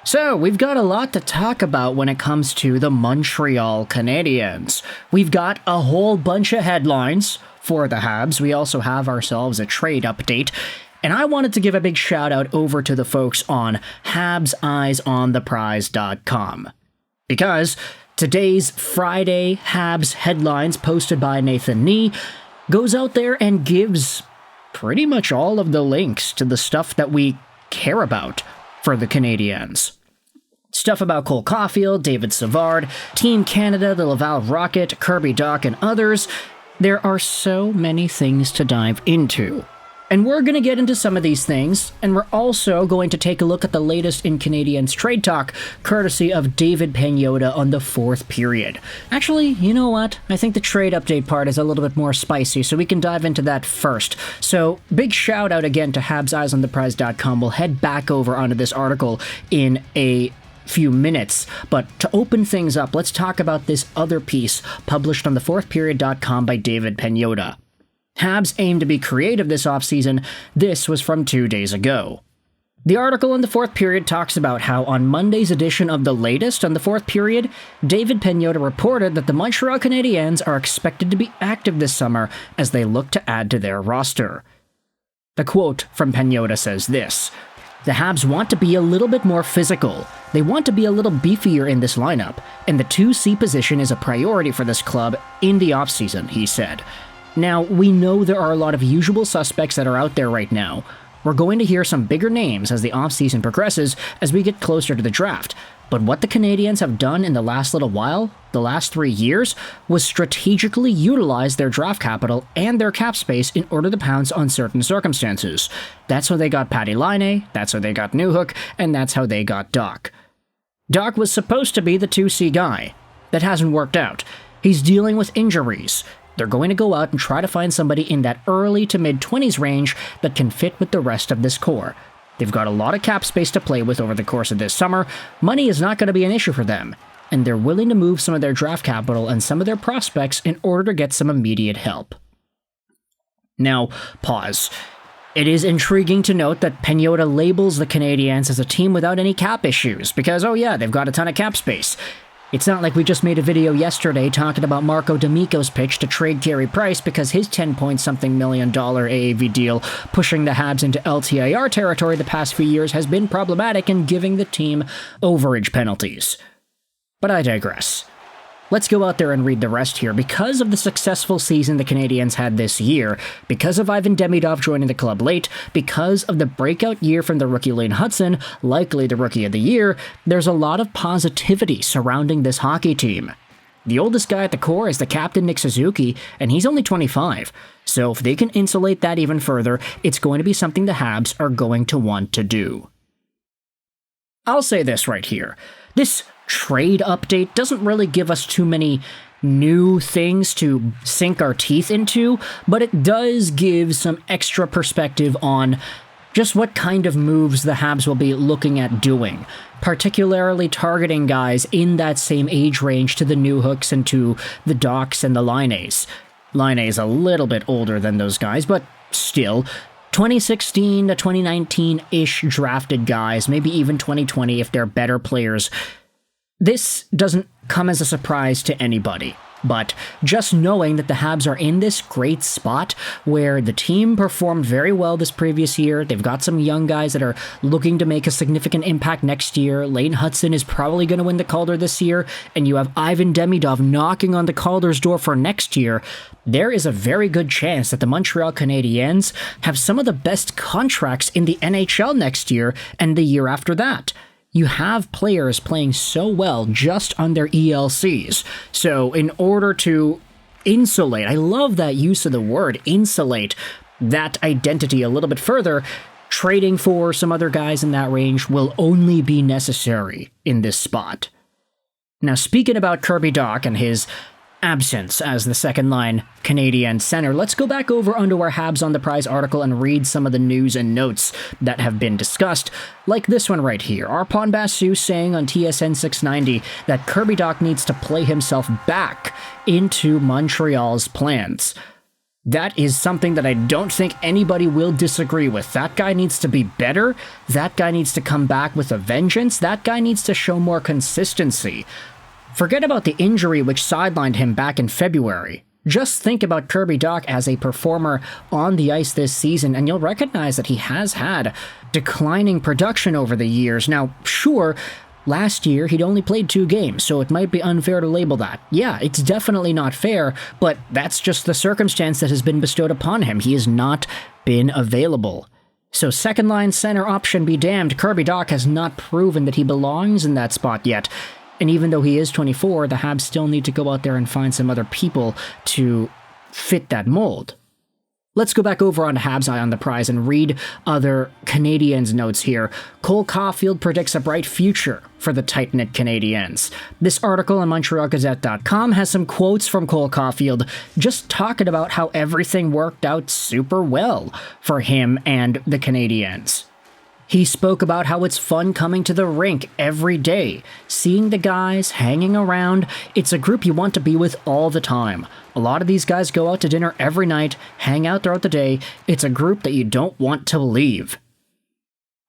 So, we've got a lot to talk about when it comes to the Montreal Canadiens. We've got a whole bunch of headlines for the Habs. We also have ourselves a trade update. And I wanted to give a big shout out over to the folks on HabsEyesOnThePrize.com. Because today's Friday Habs headlines posted by Nathan Nee goes out there and gives pretty much all of the links to the stuff that we care about for the Canadiens. Stuff about Cole Caufield, David Savard, Team Canada, the Laval Rocket, Kirby Dach, and others. There are so many things to dive into. And we're going to get into some of these things, and we're also going to take a look at the latest in Canadiens trade talk, courtesy of David Pagnotta on the fourth period. Actually, you know what? I think the trade update part is a little bit more spicy, so we can dive into that first. So, big shout out again to HabsEyesOnThePrize.com. We'll head back over onto this article in a few minutes, but to open things up, let's talk about this other piece published on thefourthperiod.com by David Pagnotta. Habs aim to be creative this offseason. This was from 2 days ago. The article in the fourth period talks about how on Monday's edition of the latest on the fourth period, David Pagnotta reported that the Montreal Canadiens are expected to be active this summer as they look to add to their roster. The quote from Pagnotta says this: "The Habs want to be a little bit more physical. They want to be a little beefier in this lineup, and the 2C position is a priority for this club in the offseason," he said. Now, we know there are a lot of usual suspects that are out there right now. We're going to hear some bigger names as the offseason progresses as we get closer to the draft. But what the Canadiens have done in the last little while, the last 3 years, was strategically utilize their draft capital and their cap space in order to pounce on certain circumstances. That's how they got Patty Laine, that's how they got Newhook, and that's how they got Dach. Dach was supposed to be the 2C guy. That hasn't worked out. He's dealing with injuries. They're going to go out and try to find somebody in that early to mid-20s range that can fit with the rest of this core. They've got a lot of cap space to play with over the course of this summer. Money is not going to be an issue for them, and they're willing to move some of their draft capital and some of their prospects in order to get some immediate help. Now, pause. It is intriguing to note that Pagnotta labels the Canadiens as a team without any cap issues, because, oh yeah, they've got a ton of cap space. It's not like we just made a video yesterday talking about Marco D'Amico's pitch to trade Carey Price because his $10-point-something million AAV deal pushing the Habs into LTIR territory the past few years has been problematic in giving the team overage penalties. But I digress. Let's go out there and read the rest here. Because of the successful season the Canadiens had this year, because of Ivan Demidov joining the club late, because of the breakout year from the rookie Lane Hutson, likely the Rookie of the Year, there's a lot of positivity surrounding this hockey team. The oldest guy at the core is the captain Nick Suzuki, and he's only 25. So if they can insulate that even further, it's going to be something the Habs are going to want to do. I'll say this right here. This trade update doesn't really give us too many new things to sink our teeth into, but it does give some extra perspective on just what kind of moves the Habs will be looking at doing, particularly targeting guys in that same age range to the Newhooks and to the Dachs and the Laines. Laine's a little bit older than those guys, but still, 2016 to 2019-ish drafted guys, maybe even 2020 if they're better players. This doesn't come as a surprise to anybody, but just knowing that the Habs are in this great spot where the team performed very well this previous year, they've got some young guys that are looking to make a significant impact next year, Lane Hutson is probably going to win the Calder this year, and you have Ivan Demidov knocking on the Calder's door for next year, there is a very good chance that the Montreal Canadiens have some of the best contracts in the NHL next year and the year after that. You have players playing so well just on their ELCs. So in order to insulate, I love that use of the word, insulate, that identity a little bit further, trading for some other guys in that range will only be necessary in this spot. Now, speaking about Kirby Dach and his absence as the second-line Canadian center, let's go back over onto our Habs on the Prize article and read some of the news and notes that have been discussed, like this one right here. Arpon Basu saying on TSN 690 that Kirby Dach needs to play himself back into Montreal's plans. That is something that I don't think anybody will disagree with. That guy needs to be better. That guy needs to come back with a vengeance. That guy needs to show more consistency. Forget about the injury which sidelined him back in February. Just think about Kirby Dach as a performer on the ice this season, and you'll recognize that he has had declining production over the years. Now, sure, last year he'd only played 2 games, so it might be unfair to label that. Yeah, it's definitely not fair, but that's just the circumstance that has been bestowed upon him. He has not been available. So second-line center option be damned, Kirby Dach has not proven that he belongs in that spot yet. And even though he is 24, the Habs still need to go out there and find some other people to fit that mold. Let's go back over on Habs Eye on the Prize and read other Canadiens notes here. Cole Caufield predicts a bright future for the tight-knit Canadiens. This article on MontrealGazette.com has some quotes from Cole Caufield just talking about how everything worked out super well for him and the Canadiens. He spoke about how it's fun coming to the rink every day, seeing the guys hanging around. It's a group you want to be with all the time. A lot of these guys go out to dinner every night, hang out throughout the day. It's a group that you don't want to leave.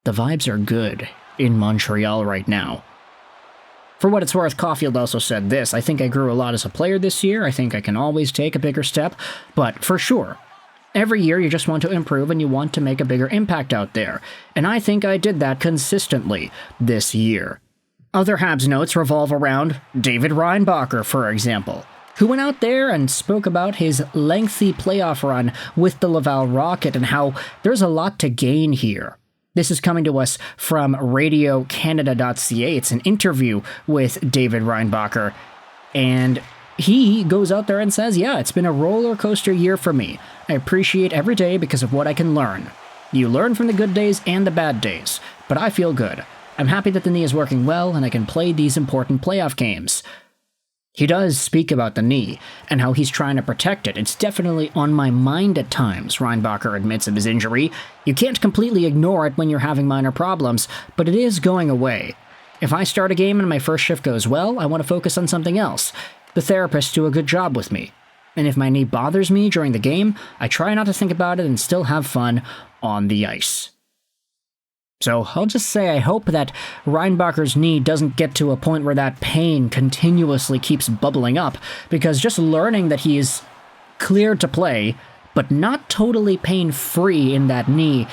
The vibes are good in Montreal right now. For what it's worth, Caufield also said this: I think I grew a lot as a player this year. I think I can always take a bigger step, but for sure, every year you just want to improve and you want to make a bigger impact out there, and I think I did that consistently this year. Other Habs notes revolve around David Reinbacher, for example, who went out there and spoke about his lengthy playoff run with the Laval Rocket and how there's a lot to gain here. This is coming to us from RadioCanada.ca. It's an interview with David Reinbacher, and he goes out there and says, yeah, it's been a roller coaster year for me. I appreciate every day because of what I can learn. You learn from the good days and the bad days, but I feel good. I'm happy that the knee is working well and I can play these important playoff games. He does speak about the knee and how he's trying to protect it. It's definitely on my mind at times, Reinbacher admits of his injury. You can't completely ignore it when you're having minor problems, but it is going away. If I start a game and my first shift goes well, I want to focus on something else. The therapists do a good job with me. And if my knee bothers me during the game, I try not to think about it and still have fun on the ice. So I'll just say I hope that Reinbacher's knee doesn't get to a point where that pain continuously keeps bubbling up, because just learning that he is cleared to play, but not totally pain-free in that knee,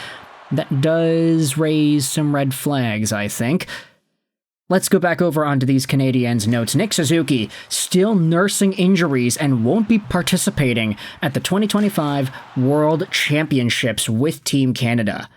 that does raise some red flags, I think. Let's go back over onto these Canadiens notes. Nick Suzuki still nursing injuries and won't be participating at the 2025 World Championships with Team Canada.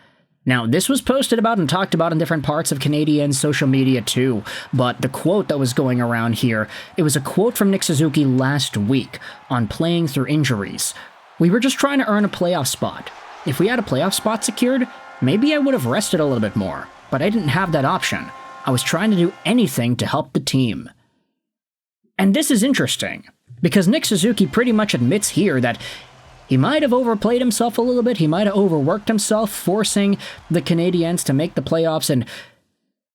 Now, this was posted about and talked about in different parts of Canadian social media too, but the quote that was going around here, it was a quote from Nick Suzuki last week on playing through injuries. We were just trying to earn a playoff spot. If we had a playoff spot secured, maybe I would have rested a little bit more, but I didn't have that option. I was trying to do anything to help the team. And this is interesting, because Nick Suzuki pretty much admits here that he might have overplayed himself a little bit, he might have overworked himself, forcing the Canadiens to make the playoffs, and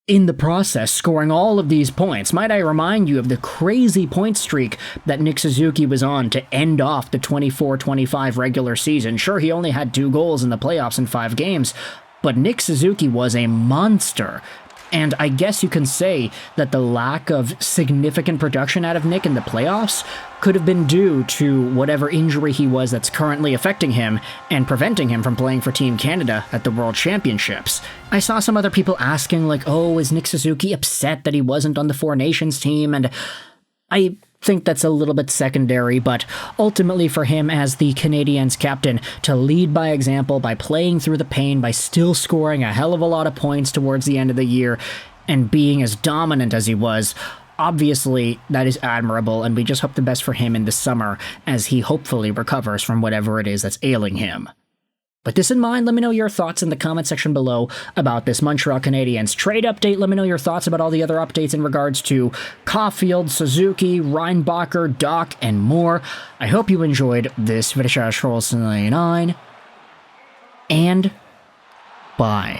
in the process, scoring all of these points. Might I remind you of the crazy point streak that Nick Suzuki was on to end off the 24-25 regular season. Sure, he only had 2 goals in the playoffs in 5 games, but Nick Suzuki was a monster. And I guess you can say that the lack of significant production out of Nick in the playoffs could have been due to whatever injury he was that's currently affecting him and preventing him from playing for Team Canada at the World Championships. I saw some other people asking, like, oh, is Nick Suzuki upset that he wasn't on the Four Nations team? And I think that's a little bit secondary, but ultimately for him as the Canadiens captain to lead by example, by playing through the pain, by still scoring a hell of a lot of points towards the end of the year and being as dominant as he was, obviously that is admirable, and we just hope the best for him in the summer as he hopefully recovers from whatever it is that's ailing him. With this in mind, let me know your thoughts in the comment section below about this Montreal Canadiens trade update. Let me know your thoughts about all the other updates in regards to Caufield, Suzuki, Reinbacher, Dach, and more. I hope you enjoyed this video, and bye.